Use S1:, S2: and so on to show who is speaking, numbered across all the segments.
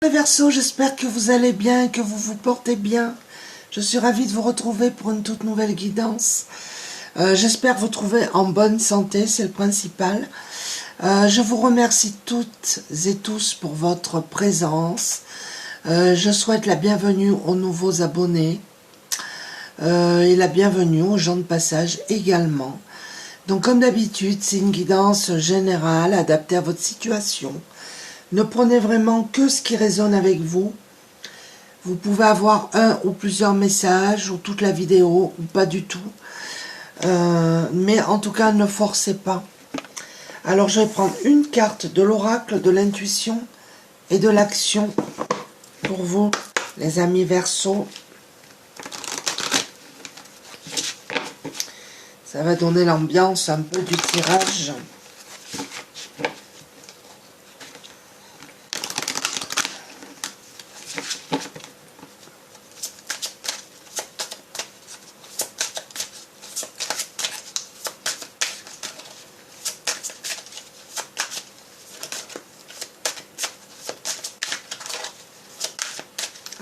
S1: Les Verseaux, j'espère que vous allez bien et que vous vous portez bien. Je suis ravie de vous retrouver pour une toute nouvelle guidance. J'espère vous trouver en bonne santé, c'est le principal. Je vous remercie toutes et tous pour votre présence. Je souhaite la bienvenue aux nouveaux abonnés et la bienvenue aux gens de passage également. Donc comme d'habitude, c'est une guidance générale adaptée à votre situation. Ne prenez vraiment que ce qui résonne avec vous. Vous pouvez avoir un ou plusieurs messages ou toute la vidéo ou pas du tout. Mais en tout cas, ne forcez pas. Alors, je vais prendre une carte de l'oracle, de l'intuition et de l'action pour vous, les amis Verseaux. Ça va donner l'ambiance un peu du tirage.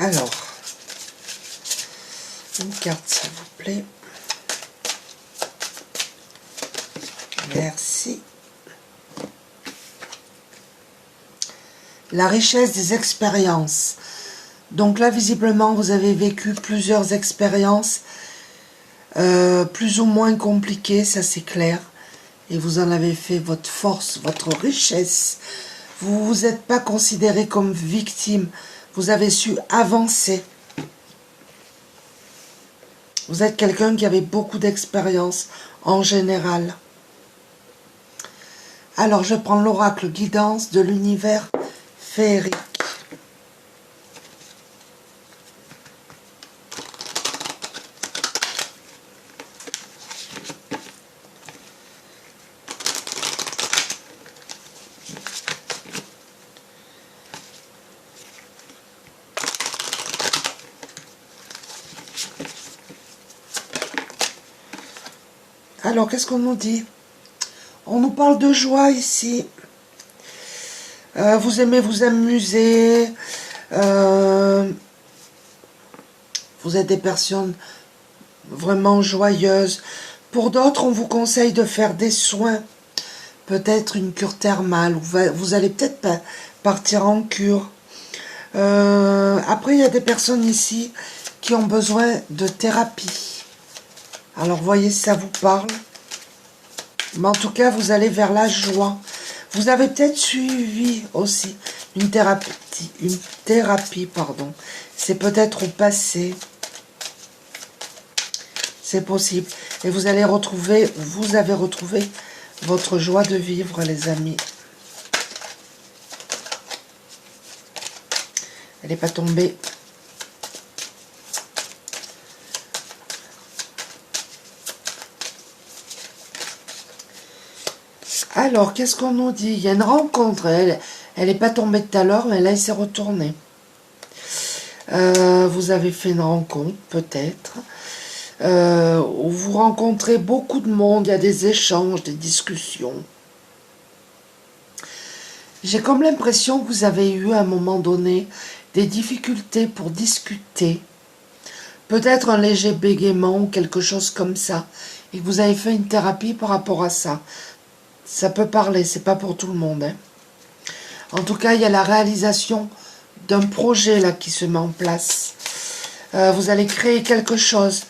S1: Alors, une carte s'il vous plaît. Merci. La richesse des expériences. Donc là, visiblement, vous avez vécu plusieurs expériences, plus ou moins compliquées, ça c'est clair. Et vous en avez fait votre force, votre richesse. Vous ne vous êtes pas considéré comme victime. Vous avez su avancer. Vous êtes quelqu'un qui avait beaucoup d'expérience en général. Alors, je prends l'oracle guidance de l'univers féerique. Alors, qu'est-ce qu'on nous dit? On nous parle de joie ici. Vous aimez vous amuser. Vous êtes des personnes vraiment joyeuses. Pour d'autres, on vous conseille de faire des soins. Peut-être une cure thermale. Vous allez peut-être partir en cure. Après, il y a des personnes ici qui ont besoin de thérapie. Alors, voyez si ça vous parle. Mais en tout cas, vous allez vers la joie. Vous avez peut-être suivi aussi une thérapie, pardon. C'est peut-être au passé. C'est possible. Et vous avez retrouvé votre joie de vivre, les amis. Elle n'est pas tombée. Alors, qu'est-ce qu'on nous dit? Il y a une rencontre. Elle n'est pas tombée tout à l'heure, mais là, elle s'est retournée. Vous avez fait une rencontre, peut-être. Où vous rencontrez beaucoup de monde. Il y a des échanges, des discussions. J'ai comme l'impression que vous avez eu, à un moment donné, des difficultés pour discuter. Peut-être un léger bégaiement ou quelque chose comme ça. Et que vous avez fait une thérapie par rapport à ça. Ça peut parler, c'est pas pour tout le monde. Hein. En tout cas, il y a la réalisation d'un projet là qui se met en place. Vous allez créer quelque chose.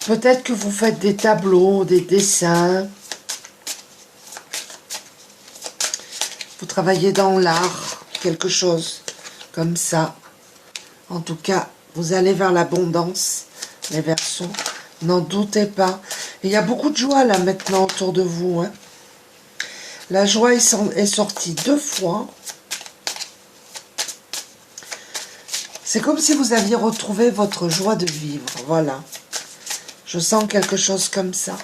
S1: Peut-être que vous faites des tableaux, des dessins. Vous travaillez dans l'art, quelque chose comme ça. En tout cas, vous allez vers l'abondance, les Verseaux. N'en doutez pas. Et il y a beaucoup de joie là maintenant autour de vous. Hein. La joie est sortie 2 fois. C'est comme si vous aviez retrouvé votre joie de vivre. Voilà. Je sens quelque chose comme ça.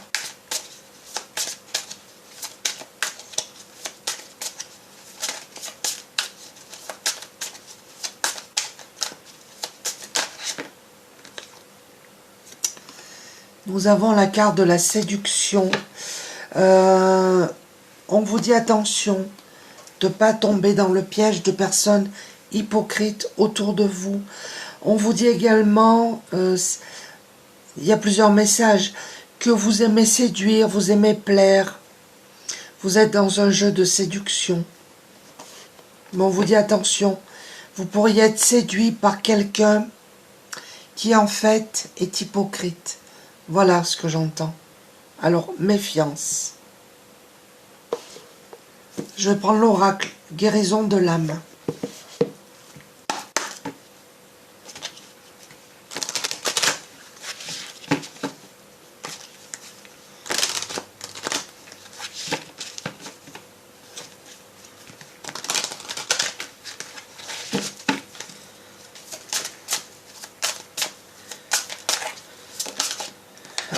S1: Nous avons la carte de la séduction. On vous dit attention de ne pas tomber dans le piège de personnes hypocrites autour de vous. On vous dit également, il y a plusieurs messages, que vous aimez séduire, vous aimez plaire. Vous êtes dans un jeu de séduction. Mais on vous dit attention, vous pourriez être séduit par quelqu'un qui en fait est hypocrite. Voilà ce que j'entends. Alors, méfiance. Je vais prendre l'oracle, guérison de l'âme.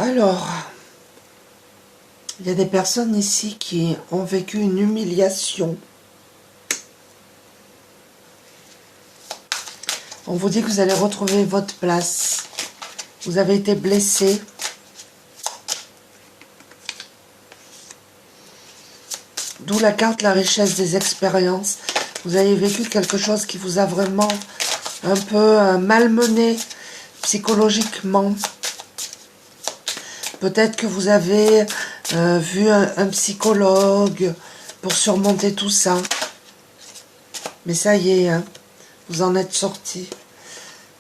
S1: Alors, il y a des personnes ici qui ont vécu une humiliation. On vous dit que vous allez retrouver votre place. Vous avez été blessé. D'où la carte, la richesse des expériences. Vous avez vécu quelque chose qui vous a vraiment un peu malmené psychologiquement. Peut-être que vous avez vu un psychologue pour surmonter tout ça. Mais ça y est, hein, vous en êtes sorti.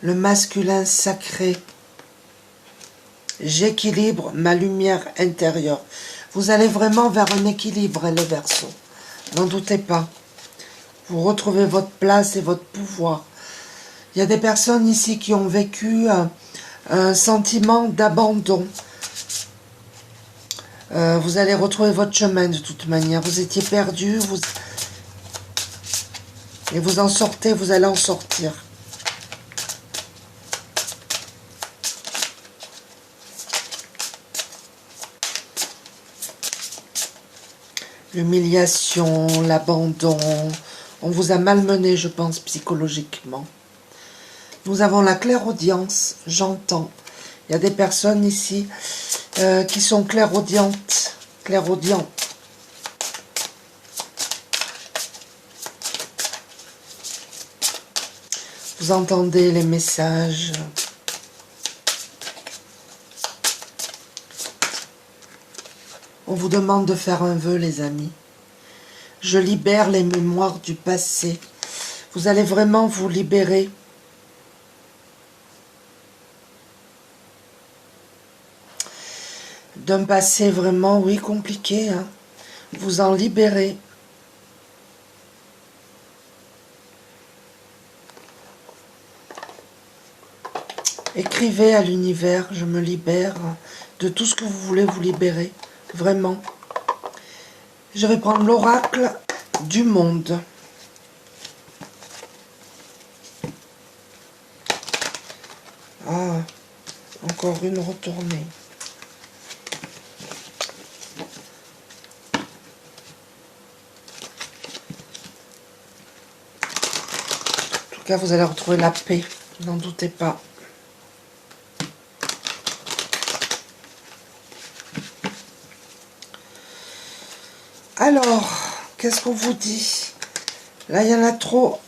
S1: Le masculin sacré. J'équilibre ma lumière intérieure. Vous allez vraiment vers un équilibre, les Verseaux. N'en doutez pas. Vous retrouvez votre place et votre pouvoir. Il y a des personnes ici qui ont vécu un sentiment d'abandon. Vous allez retrouver votre chemin de toute manière. Vous étiez perdu, et vous en sortez, vous allez en sortir. L'humiliation, l'abandon, on vous a malmené, je pense, psychologiquement. Nous avons la clairaudience, j'entends. Il y a des personnes ici qui sont clairaudientes, clairaudients. Vous entendez les messages. On vous demande de faire un vœu, les amis. Je libère les mémoires du passé. Vous allez vraiment vous libérer. D'un passé vraiment, oui, compliqué. Hein. Vous en libérez. Écrivez à l'univers, je me libère de tout ce que vous voulez vous libérer. Vraiment. Je vais prendre l'oracle du monde. Ah, encore une retournée. En tout cas, vous allez retrouver la paix, n'en doutez pas. Alors, qu'est-ce qu'on vous dit? Là, il y en a trop.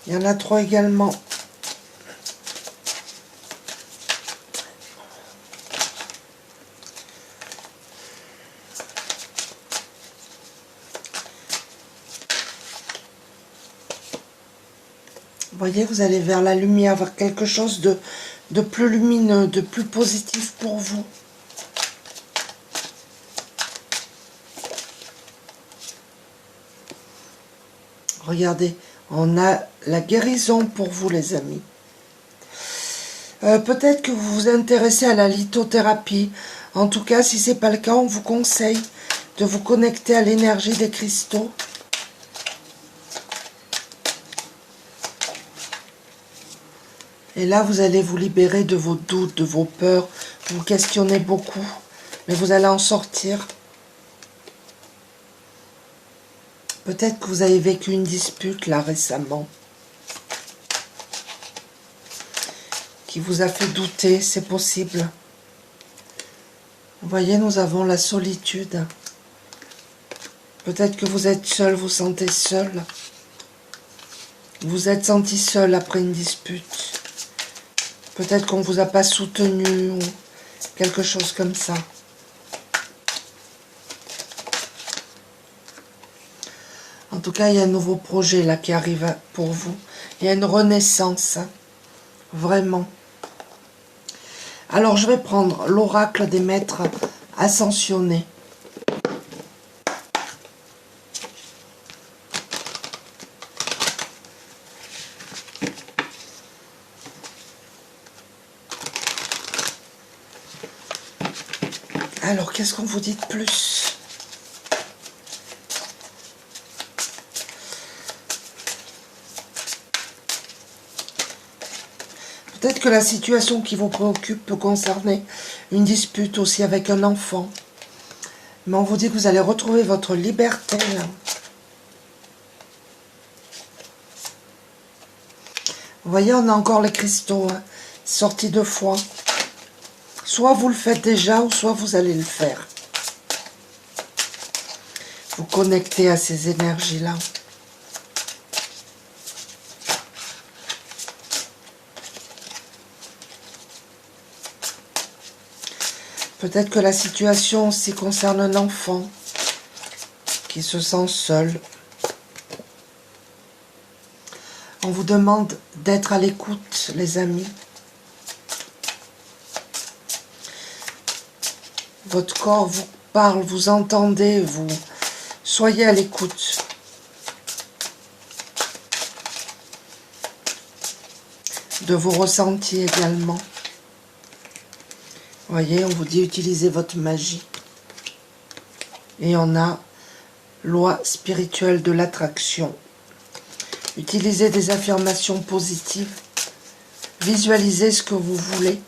S1: Il y en a trop également. Vous voyez, vous allez vers la lumière, vers quelque chose de plus lumineux, de plus positif pour vous. Regardez, on a la guérison pour vous, les amis. Peut-être que vous vous intéressez à la lithothérapie. En tout cas, si ce n'est pas le cas, on vous conseille de vous connecter à l'énergie des cristaux. Et là, vous allez vous libérer de vos doutes, de vos peurs. Vous questionnez beaucoup, mais vous allez en sortir. Peut-être que vous avez vécu une dispute là récemment qui vous a fait douter, c'est possible. Vous voyez, nous avons la solitude. Peut-être que vous êtes seul, vous sentez seul. Vous êtes senti seul après une dispute. Peut-être qu'on ne vous a pas soutenu ou quelque chose comme ça. En tout cas, il y a un nouveau projet là qui arrive pour vous. Il y a une renaissance, hein, vraiment. Alors, je vais prendre l'oracle des maîtres ascensionnés. Alors, qu'est-ce qu'on vous dit de plus? Peut-être que la situation qui vous préoccupe peut concerner une dispute aussi avec un enfant. Mais on vous dit que vous allez retrouver votre liberté, là. Vous voyez, on a encore les cristaux, hein, sortis 2 fois. Soit vous le faites déjà, ou soit vous allez le faire. Vous connectez à ces énergies-là. Peut-être que la situation aussi concerne un enfant qui se sent seul. On vous demande d'être à l'écoute, les amis. Votre corps vous parle, vous entendez, vous soyez à l'écoute. De vos ressentis également. Vous voyez, on vous dit utilisez votre magie. Et on a loi spirituelle de l'attraction. Utilisez des affirmations positives. Visualisez ce que vous voulez.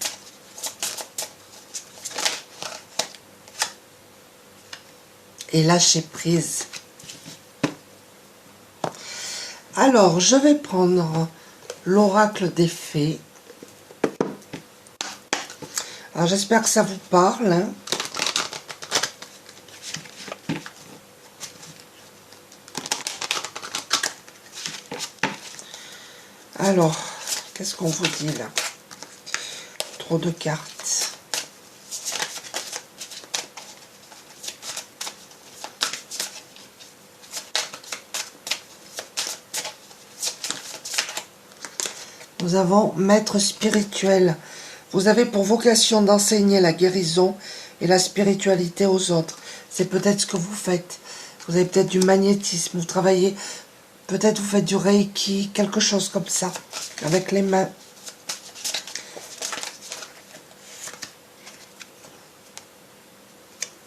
S1: Et lâchez prise. Alors, je vais prendre l'oracle des fées. Alors, j'espère que ça vous parle, hein. Alors, qu'est-ce qu'on vous dit là? Trop de cartes. Nous avons maître spirituel. Vous avez pour vocation d'enseigner la guérison et la spiritualité aux autres. C'est peut-être ce que vous faites. Vous avez peut-être du magnétisme, vous travaillez, peut-être vous faites du reiki, quelque chose comme ça, avec les mains.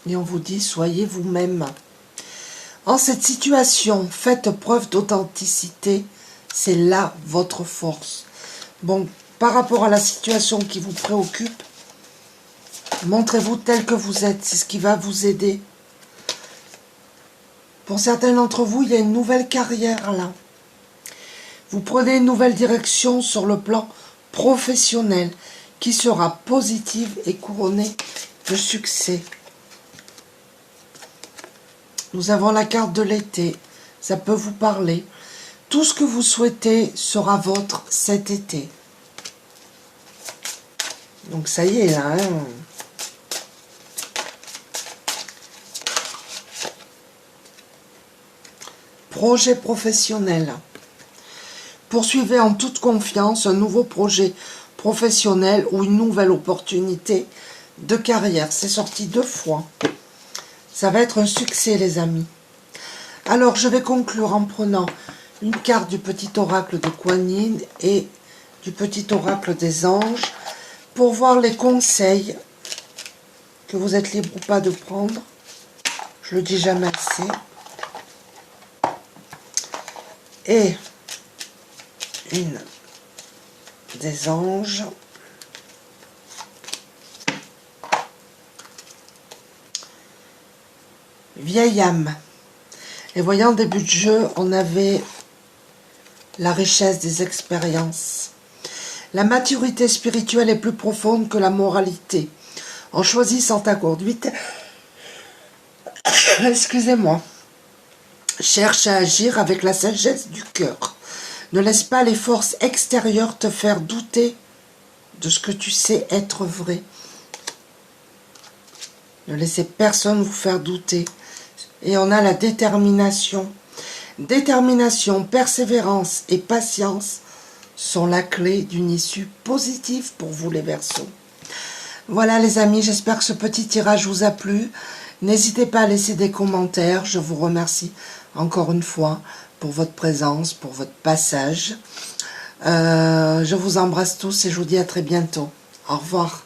S1: Et on vous dit, soyez vous-même. En cette situation, faites preuve d'authenticité, c'est là votre force. Bon, par rapport à la situation qui vous préoccupe, montrez-vous tel que vous êtes, c'est ce qui va vous aider. Pour certains d'entre vous, il y a une nouvelle carrière là. Vous prenez une nouvelle direction sur le plan professionnel qui sera positive et couronnée de succès. Nous avons la carte de l'été, ça peut vous parler. Tout ce que vous souhaitez sera vôtre cet été. Donc ça y est là, hein. Projet professionnel. Poursuivez en toute confiance un nouveau projet professionnel ou une nouvelle opportunité de carrière. C'est sorti 2 fois. Ça va être un succès, les amis. Alors, je vais conclure en prenant une carte du petit oracle de Kuan Yin et du petit oracle des anges pour voir les conseils que vous êtes libre ou pas de prendre. Je le dis jamais assez. Et une des anges. Vieille âme. Et voyant en début de jeu, on avait la richesse des expériences. La maturité spirituelle est plus profonde que la moralité. En choisissant ta conduite, excusez-moi, Cherche à agir avec la sagesse du cœur. Ne laisse pas les forces extérieures te faire douter de ce que tu sais être vrai. Ne laissez personne vous faire douter. Et on a la détermination. Détermination, persévérance et patience sont la clé d'une issue positive pour vous les Verseaux. Voilà les amis, j'espère que ce petit tirage vous a plu. N'hésitez pas à laisser des commentaires. Je vous remercie encore une fois pour votre présence, pour votre passage. Je vous embrasse tous et je vous dis à très bientôt. Au revoir.